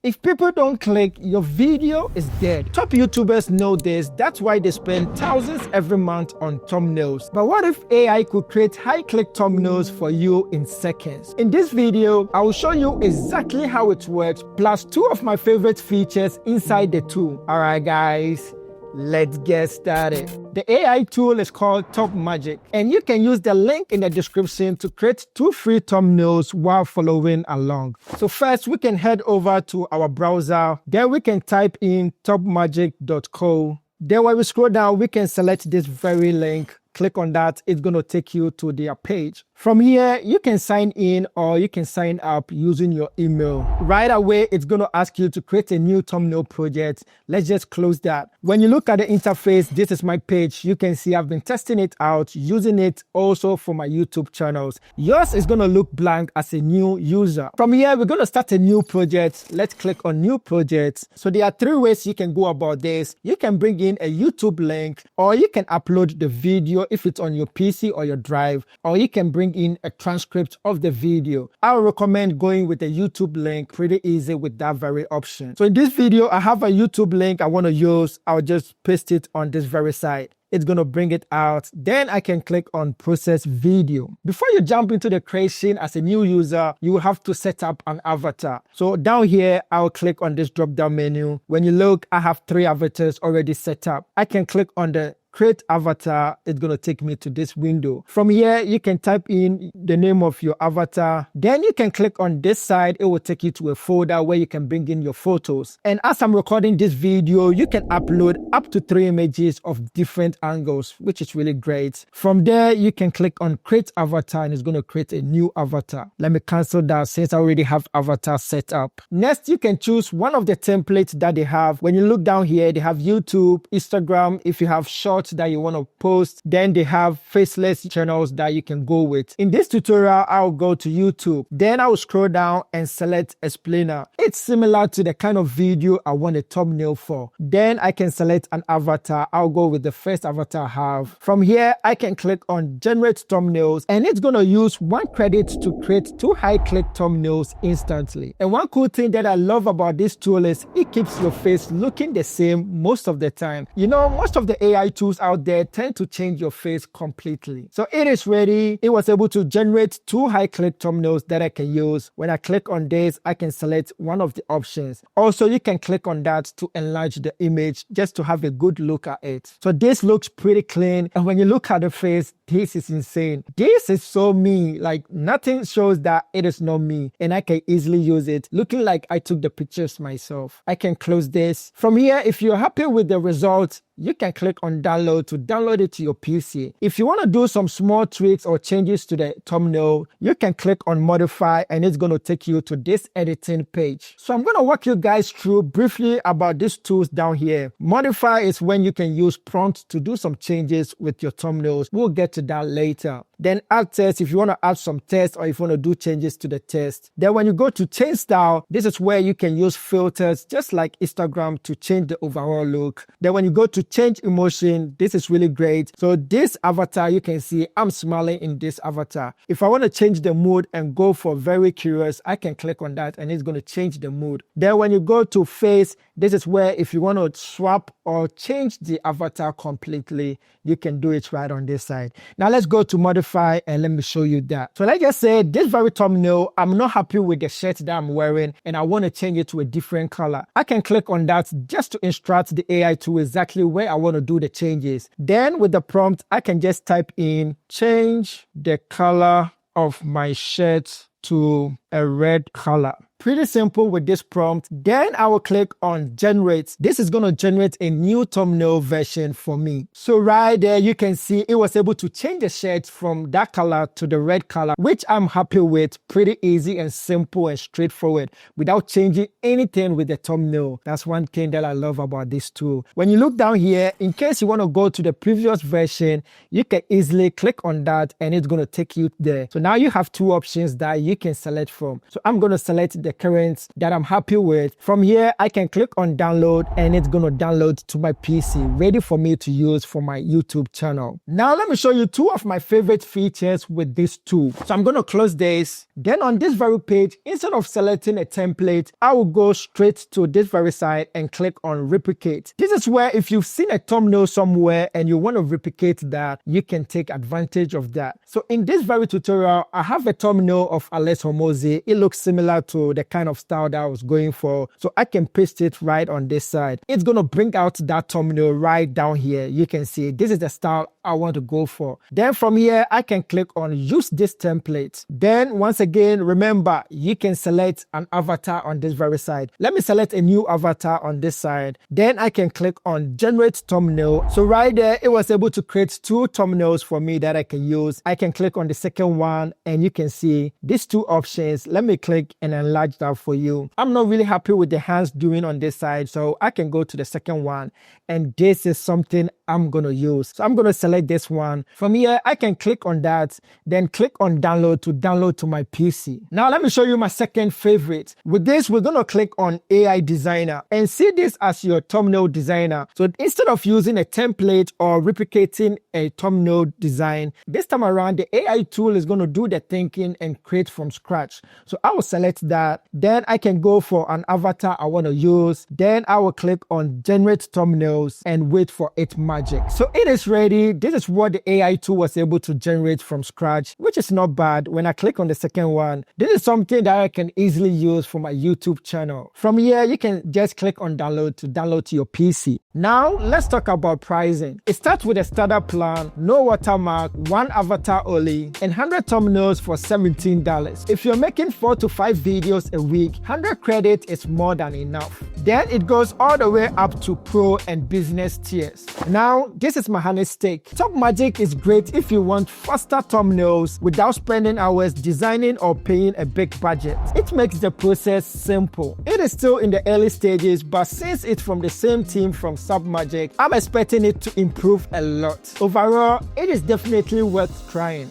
If people don't click, your video is dead. Top YouTubers know this. That's why they spend thousands every month on thumbnails. But what if AI could create high-click thumbnails for you in seconds? In this video, I will show you exactly how it works, plus 2 of my favorite features inside the tool. Alright guys, let's get started. The AI tool is called ThumbMagic, and you can use the link in the description to create 2 free thumbnails while following along. So first, we can head over to our browser. Then we can type in thumbmagic.co. Then when we scroll down, we can select this very link. Click on that. It's going to take you to their page. From here, you can sign in or you can sign up using your email. Right away, it's going to ask you to create a new thumbnail project. Let's just close that. When you look at the interface, this is my page. You can see I've been testing it out, using it also for my YouTube channels. Yours is going to look blank as a new user. From here, we're going to start a new project. Let's click on new project. So there are 3 ways you can go about this. You can bring in a YouTube link, or you can upload the video if it's on your PC or your drive, or you can bring in a transcript of the video. I would recommend going with a YouTube link. Pretty easy with that very option. So in this video, I have a YouTube link I want to use. I'll just paste it on this very side. It's going to bring it out. Then I can click on process video. Before you jump into the creation as a new user, you will have to set up an avatar. So down here, I'll click on this drop down menu. When you look, I have 3 avatars already set up. I can click on the create avatar. It's going to take me to this window. From here, you can type in the name of your avatar. Then you can click on this side. It will take you to a folder where you can bring in your photos. And as I'm recording this video, you can upload up to 3 images of different angles, which is really great. From there, you can click on create avatar and it's going to create a new avatar. Let me cancel that since I already have avatar set up. Next, you can choose one of the templates that they have. When you look down here, they have YouTube, Instagram. If you have short that you want to post, then they have faceless channels that you can go with. In this tutorial, I'll go to YouTube. Then I'll scroll down and select explainer. It's similar to the kind of video I want a thumbnail for. Then I can select an avatar. I'll go with the first avatar I have. From here, I can click on generate thumbnails, and it's going to use 1 credit to create 2 high-click thumbnails instantly. And one cool thing that I love about this tool is it keeps your face looking the same most of the time. You know, most of the AI tools out there tend to change your face completely. So it is ready. It was able to generate 2 high-click thumbnails that I can use. When I click on this, I can select one of the options. Also, you can click on that to enlarge the image just to have a good look at it. So this looks pretty clean. And when you look at the face, this is insane. This is so me. Like nothing shows that it is not me. And I can easily use it, looking like I took the pictures myself. I can close this. From here, if you're happy with the results, you can click on download to download it to your PC. If you want to do some small tweaks or changes to the thumbnail, you can click on modify and it's going to take you to this editing page. So I'm going to walk you guys through briefly about these tools down here. Modify is when you can use prompts to do some changes with your thumbnails. We'll get to that later. Then add text if you want to add some text or if you want to do changes to the text. Then when you go to change style, this is where you can use filters just like Instagram to change the overall look. Then when you go to change emotion, this is really great. So this avatar, you can see I'm smiling in this avatar. If I want to change the mood and go for very curious, I can click on that and it's going to change the mood. Then when you go to face, this is where if you want to swap or change the avatar completely, you can do it right on this side. Now let's go to modify and let me show you that. So like I said, this very thumbnail, I'm not happy with the shirt that I'm wearing and I want to change it to a different color. I can click on that just to instruct the AI to exactly where I want to do the changes. Then with the prompt, I can just type in change the color of my shirt to a red color. Pretty simple with this prompt. Then I will click on generate. This is going to generate a new thumbnail version for me. So right there, you can see it was able to change the shirt from that color to the red color, which I'm happy with. Pretty easy and simple and straightforward without changing anything with the thumbnail. That's one thing that I love about this tool. When you look down here, in case you want to go to the previous version, you can easily click on that and it's going to take you there. So now you have 2 options that you can select from. So I'm going to select the the current that I'm happy with. From here, I can click on download and it's going to download to my PC, ready for me to use for my YouTube channel. Now, let me show you two of my favorite features with this tool. So I'm going to close this. Then on this very page, instead of selecting a template, I will go straight to this very side and click on replicate. This is where if you've seen a thumbnail somewhere and you want to replicate that, you can take advantage of that. So in this very tutorial, I have a thumbnail of Alex Hormozi. It looks similar to the kind of style that I was going for. So I can paste it right on this side. It's going to bring out that thumbnail right down here. You can see this is the style I want to go for. Then from here, I can click on use this template. Then once again, remember, you can select an avatar on this very side. Let me select a new avatar on this side. Then I can click on generate thumbnail. So right there, it was able to create two thumbnails for me that I can use. I can click on the second one and you can see these two options. Let me click and enlarge that for you. I'm not really happy with the hands doing on this side, so I can go to the second one and this is something I'm going to use. So I'm going to select this one. From here, I can click on that, then click on download to my PC. Now, let me show you my second favorite. With this, we're going to click on AI designer and see this as your thumbnail designer. So instead of using a template or replicating a thumbnail design, this time around, the AI tool is going to do the thinking and create from scratch. So I will select that. Then I can go for an avatar I want to use. Then I will click on generate thumbnails and wait for it magic. So it is ready. This is what the AI tool was able to generate from scratch, which is not bad. When I click on the second one, this is something that I can easily use for my YouTube channel. From here, you can just click on download to your PC. Now, let's talk about pricing. It starts with a starter plan, no watermark, one avatar only, and 100 thumbnails for $17. If you're making 4 to 5 videos a week, 100 credits is more than enough. Then it goes all the way up to pro and business tiers. Now, this is my honest take. ThumbMagic is great if you want faster thumbnails without spending hours designing or paying a big budget. It makes the process simple. It is still in the early stages, but since it's from the same team from ThumbMagic, I'm expecting it to improve a lot. Overall, it is definitely worth trying.